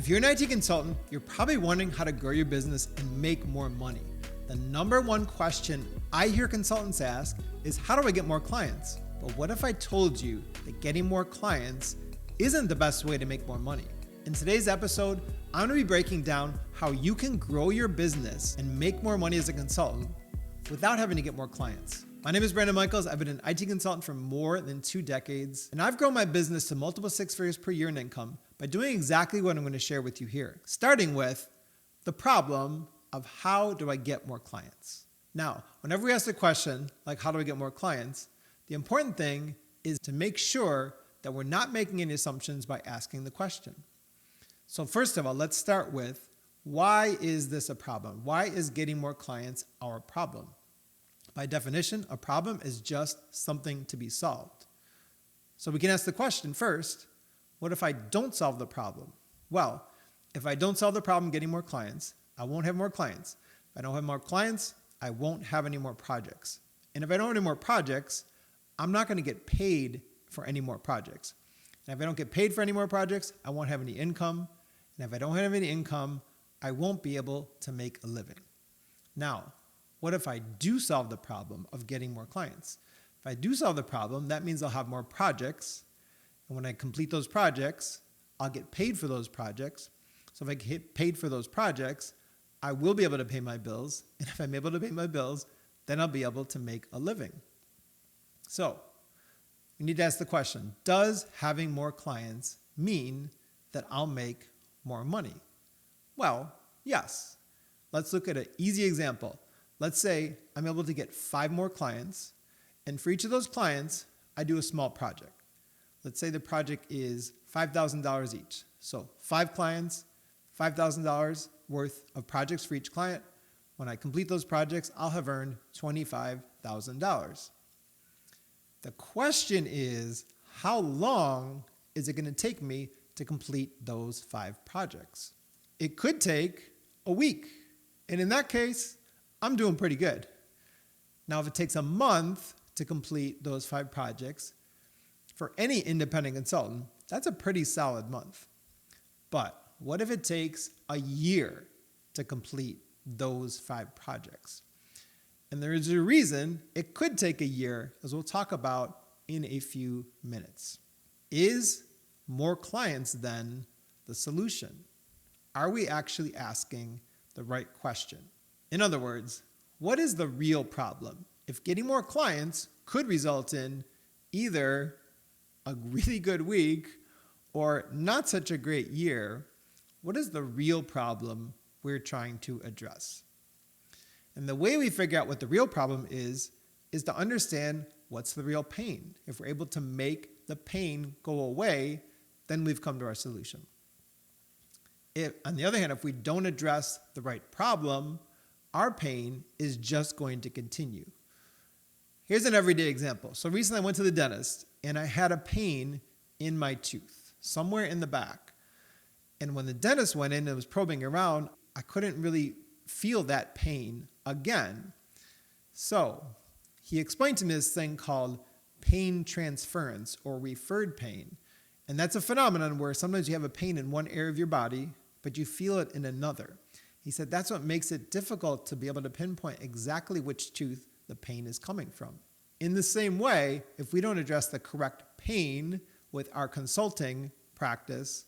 If you're an IT consultant, you're probably wondering how to grow your business and make more money. The number one question I hear consultants ask is, how do I get more clients? But what if I told you that getting more clients isn't the best way to make more money? In today's episode, I'm going to be breaking down how you can grow your business and make more money as a consultant without having to get more clients. My name is Brandon Michaels. I've been an IT consultant for more than 2 decades, and I've grown my business to multiple 6 figures per year in income by doing exactly what I'm going to share with you here, starting with the problem of how do I get more clients? Now, whenever we ask the question, like how do I get more clients, the important thing is to make sure that we're not making any assumptions by asking the question. So first of all, let's start with, why is this a problem? Why is getting more clients our problem? By definition, a problem is just something to be solved. So we can ask the question first, what if I don't solve the problem? Well, if I don't solve the problem getting more clients, I won't have more clients. If I don't have more clients, I won't have any more projects. And if I don't have any more projects, I'm not going to get paid for any more projects. And if I don't get paid for any more projects, I won't have any income. And if I don't have any income, I won't be able to make a living. Now, what if I do solve the problem of getting more clients? If I do solve the problem, that means I'll have more projects. And when I complete those projects, I'll get paid for those projects. So if I get paid for those projects, I will be able to pay my bills. And if I'm able to pay my bills, then I'll be able to make a living. So we need to ask the question, does having more clients mean that I'll make more money? Well, yes. Let's look at an easy example. Let's say I'm able to get 5 more clients, and for each of those clients, I do a small project. Let's say the project is $5,000 each. So 5 clients, $5,000 worth of projects for each client. When I complete those projects, I'll have earned $25,000. The question is, how long is it going to take me to complete those 5 projects? It could take a week. And in that case, I'm doing pretty good. Now, if it takes a month to complete those 5 projects, for any independent consultant, that's a pretty solid month. But what if it takes a year to complete those 5 projects? And there is a reason it could take a year, as we'll talk about in a few minutes. Is more clients then the solution? Are we actually asking the right question? In other words, what is the real problem? If getting more clients could result in either a really good week or not such a great year, what is the real problem we're trying to address? And the way we figure out what the real problem is to understand what's the real pain. If we're able to make the pain go away, then we've come to our solution. If, on the other hand, if we don't address the right problem, our pain is just going to continue. Here's an everyday example. So recently I went to the dentist and I had a pain in my tooth, somewhere in the back. And when the dentist went in and was probing around, I couldn't really feel that pain again. So he explained to me this thing called pain transference or referred pain. And that's a phenomenon where sometimes you have a pain in one area of your body, but you feel it in another. He said that's what makes it difficult to be able to pinpoint exactly which tooth the pain is coming from. In the same way, if we don't address the correct pain with our consulting practice,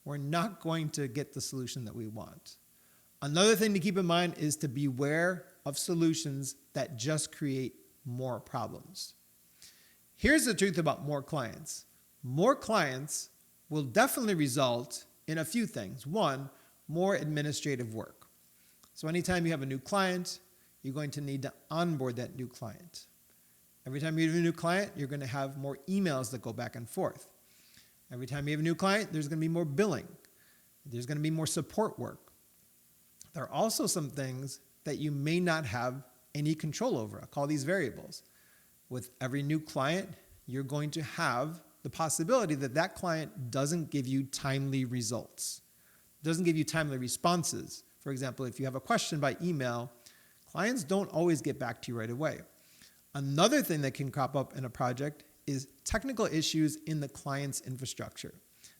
we're not going to get the solution that we want. Another thing to keep in mind is to beware of solutions that just create more problems. Here's the truth about more clients. More clients will definitely result in a few things. One, more administrative work. So anytime you have a new client, you're going to need to onboard that new client. Every time you have a new client, you're going to have more emails that go back and forth. Every time you have a new client, there's going to be more billing. There's going to be more support work. There are also some things that you may not have any control over. I call these variables. With every new client, you're going to have the possibility that that client doesn't give you timely results, doesn't give you timely responses. For example, if you have a question by email, clients don't always get back to you right away. Another thing that can crop up in a project is technical issues in the client's infrastructure.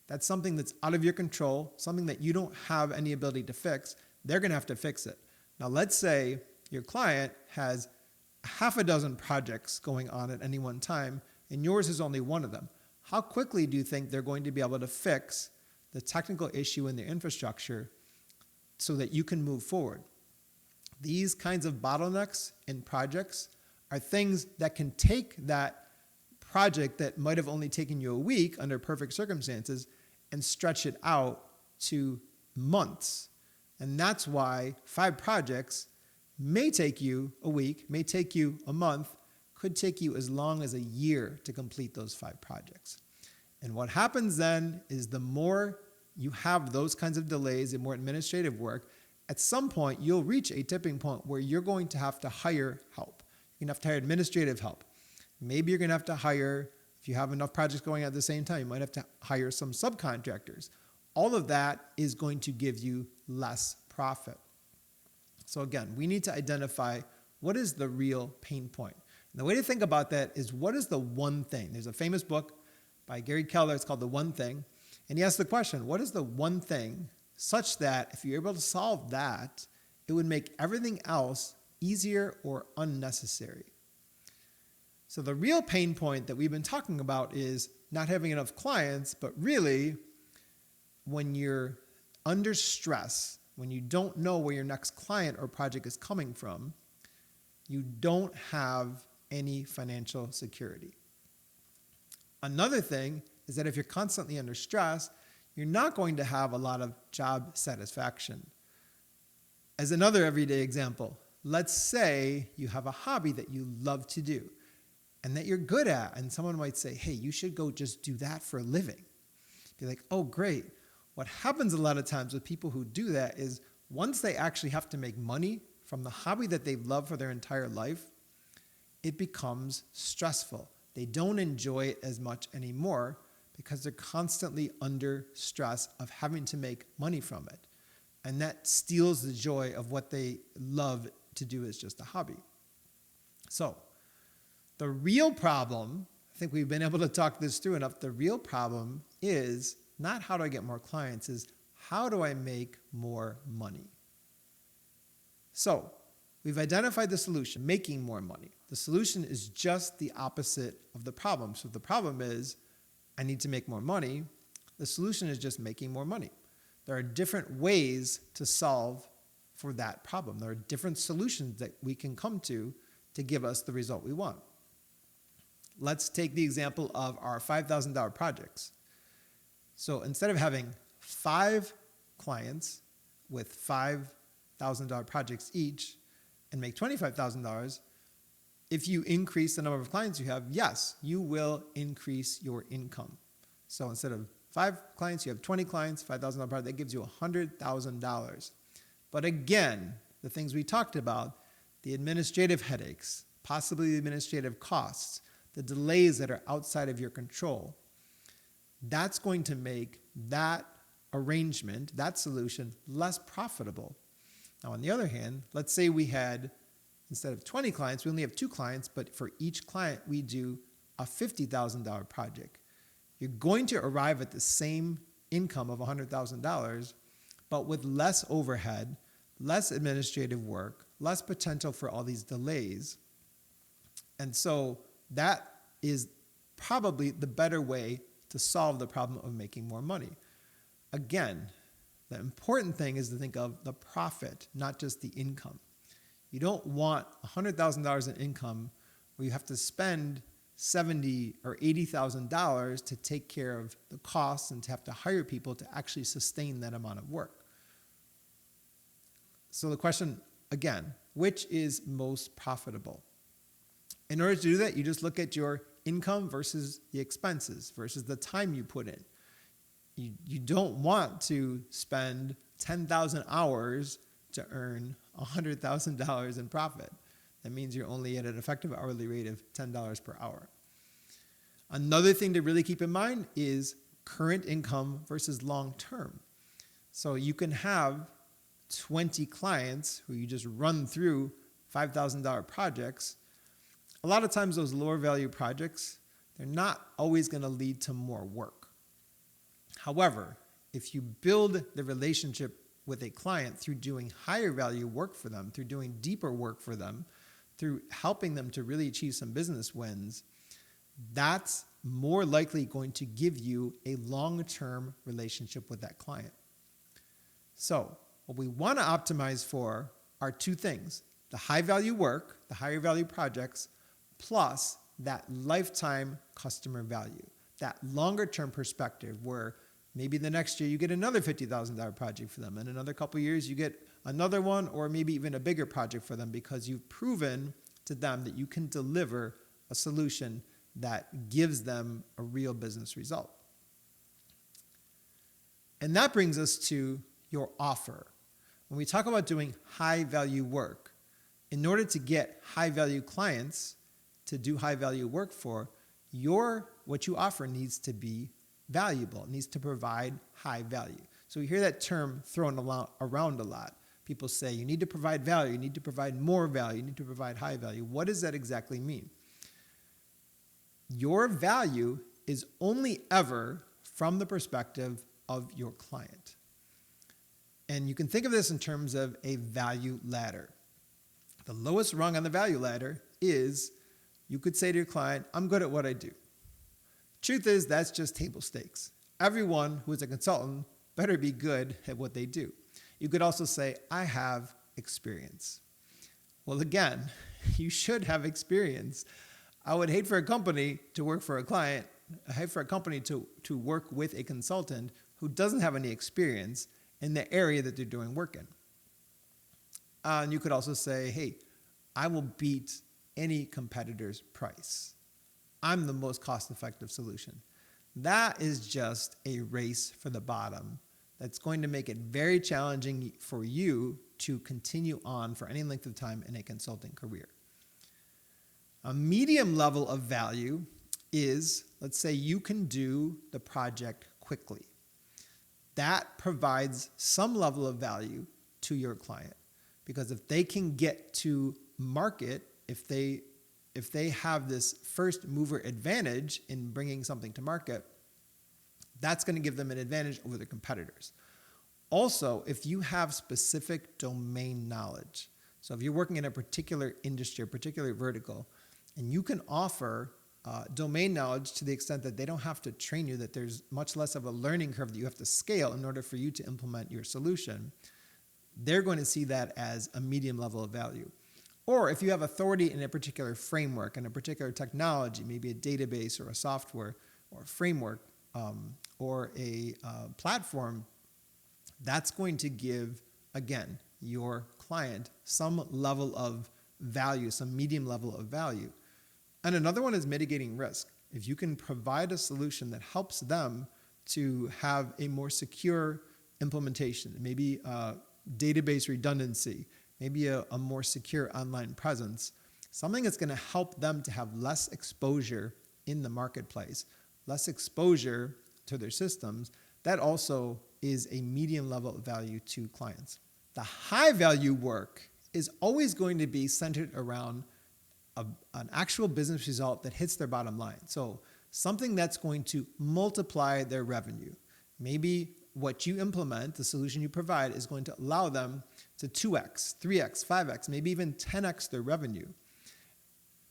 That's something that's out of your control, something that you don't have any ability to fix. They're going to have to fix it. Now, let's say your client has half a dozen projects going on at any one time, and yours is only one of them. How quickly do you think they're going to be able to fix the technical issue in their infrastructure so that you can move forward? These kinds of bottlenecks in projects are things that can take that project that might have only taken you a week under perfect circumstances and stretch it out to months. And that's why 5 projects may take you a week, may take you a month, could take you as long as a year to complete those 5 projects. And what happens then is the more you have those kinds of delays and more administrative work, at some point you'll reach a tipping point where you're going to have to hire help. You're going to have to hire administrative help. Maybe you're going to have to hire, if you have enough projects going at the same time, you might have to hire some subcontractors. All of that is going to give you less profit. So again, we need to identify what is the real pain point. And the way to think about that is, what is the one thing? There's a famous book by Gary Keller, it's called The One Thing. And he asks the question, what is the one thing such that if you're able to solve that, it would make everything else easier or unnecessary? So the real pain point that we've been talking about is not having enough clients, but really when you're under stress, when you don't know where your next client or project is coming from, you don't have any financial security. Another thing is that if you're constantly under stress, you're not going to have a lot of job satisfaction. As another everyday example, let's say you have a hobby that you love to do and that you're good at, and someone might say, hey, you should go just do that for a living. Be like, oh, great. What happens a lot of times with people who do that is once they actually have to make money from the hobby that they've loved for their entire life, it becomes stressful. They don't enjoy it as much anymore because they're constantly under stress of having to make money from it. And that steals the joy of what they love to do as just a hobby. So the real problem, I think we've been able to talk this through enough, the real problem is not how do I get more clients, is how do I make more money? So we've identified the solution, making more money. The solution is just the opposite of the problem. So if the problem is I need to make more money, the solution is just making more money. There are different ways to solve for that problem. There are different solutions that we can come to give us the result we want. Let's take the example of our $5,000 projects. So instead of having 5 clients with $5,000 projects each and make $25,000, if you increase the number of clients you have, yes, you will increase your income. So instead of 5 clients, you have 20 clients, $5,000 project, that gives you $100,000. But again, the things we talked about, the administrative headaches, possibly the administrative costs, the delays that are outside of your control, that's going to make that arrangement, that solution, less profitable. Now, on the other hand, let's say we had, instead of 20 clients, we only have 2 clients, but for each client, we do a $50,000 project. You're going to arrive at the same income of $100,000, but with less overhead, less administrative work, less potential for all these delays. And so that is probably the better way to solve the problem of making more money. Again, the important thing is to think of the profit, not just the income. You don't want $100,000 in income where you have to spend $70,000 or $80,000 to take care of the costs and to have to hire people to actually sustain that amount of work. So the question, again, which is most profitable? In order to do that, you just look at your income versus the expenses versus the time you put in. You don't want to spend 10,000 hours to earn $100,000 in profit. That means you're only at an effective hourly rate of $10 per hour. Another thing to really keep in mind is current income versus long-term. So you can have 20 clients who you just run through $5,000 projects. A lot of times those lower value projects, they're not always going to lead to more work. However, if you build the relationship with a client through doing higher value work for them, through doing deeper work for them, through helping them to really achieve some business wins, that's more likely going to give you a long-term relationship with that client. So what we want to optimize for are two things: the high value work, the higher value projects, plus that lifetime customer value, that longer term perspective where maybe the next year you get another $50,000 project for them, and another couple of years you get another one, or maybe even a bigger project for them because you've proven to them that you can deliver a solution that gives them a real business result. And that brings us to your offer. When we talk about doing high value work, in order to get high value clients to do high value work for, what you offer needs to be valuable. It needs to provide high value. So we hear that term thrown around a lot. People say you need to provide value, you need to provide more value, you need to provide high value. What does that exactly mean? Your value is only ever from the perspective of your client. And you can think of this in terms of a value ladder. The lowest rung on the value ladder is, you could say to your client, I'm good at what I do. Truth is, that's just table stakes. Everyone who is a consultant better be good at what they do. You could also say, I have experience. Well, again, you should have experience. I would hate for a company to work for a client. I hate for a company to work with a consultant who doesn't have any experience in the area that they're doing work in. And you could also say, hey, I will beat any competitor's price. I'm the most cost-effective solution. That is just a race for the bottom. That's going to make it very challenging for you to continue on for any length of time in a consulting career. A medium level of value is, let's say you can do the project quickly. That provides some level of value to your client, because if they can get to market, if they have this first mover advantage in bringing something to market, that's going to give them an advantage over their competitors. Also, if you have specific domain knowledge, so if you're working in a particular industry, a particular vertical, and you can offer domain knowledge to the extent that they don't have to train you, that there's much less of a learning curve that you have to scale in order for you to implement your solution, they're going to see that as a medium level of value. Or if you have authority in a particular framework and a particular technology, maybe a database or a software or a framework or a platform, that's going to give, again, your client some level of value, some medium level of value. And another one is mitigating risk. If you can provide a solution that helps them to have a more secure implementation, maybe database redundancy, maybe a more secure online presence, something that's going to help them to have less exposure in the marketplace, less exposure to their systems, that also is a medium level of value to clients. The high value work is always going to be centered around an actual business result that hits their bottom line. So something that's going to multiply their revenue. Maybe what you implement, the solution you provide, is going to allow them to 2x, 3x, 5x, maybe even 10x their revenue.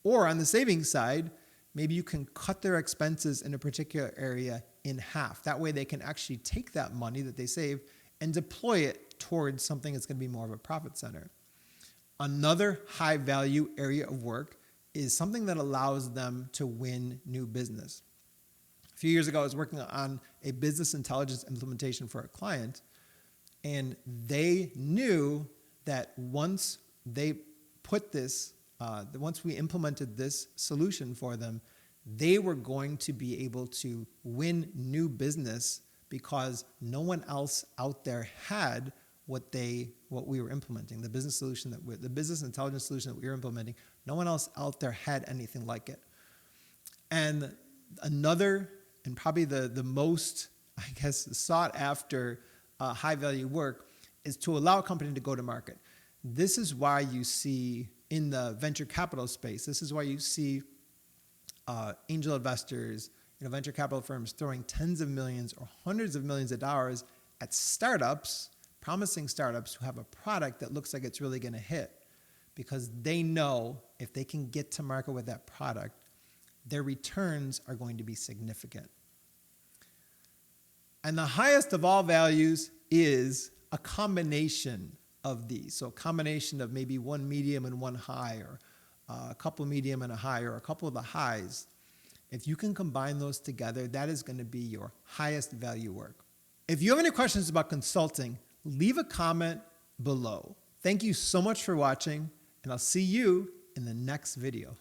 Or on the savings side, maybe you can cut their expenses in a particular area in half. That way they can actually take that money that they save and deploy it towards something that's going to be more of a profit center. Another high value area of work is something that allows them to win new business. A few years ago, I was working on a business intelligence implementation for a client, and they knew that once they put this, once we implemented this solution for them, they were going to be able to win new business because no one else out there had what we were implementing, the business intelligence solution that we were implementing. No one else out there had anything like it. And another, and probably the most, I guess, sought after high value work is to allow a company to go to market. This is why you see in the venture capital space, this is why you see angel investors venture capital firms throwing tens of millions or hundreds of millions of dollars at startups, promising startups who have a product that looks like it's really going to hit, because they know if they can get to market with that product, their returns are going to be significant. And the highest of all values is a combination of these. So a combination of maybe one medium and one high, or a couple medium and a high, or a couple of the highs. If you can combine those together, that is going to be your highest value work. If you have any questions about consulting, leave a comment below. Thank you so much for watching, and I'll see you in the next video.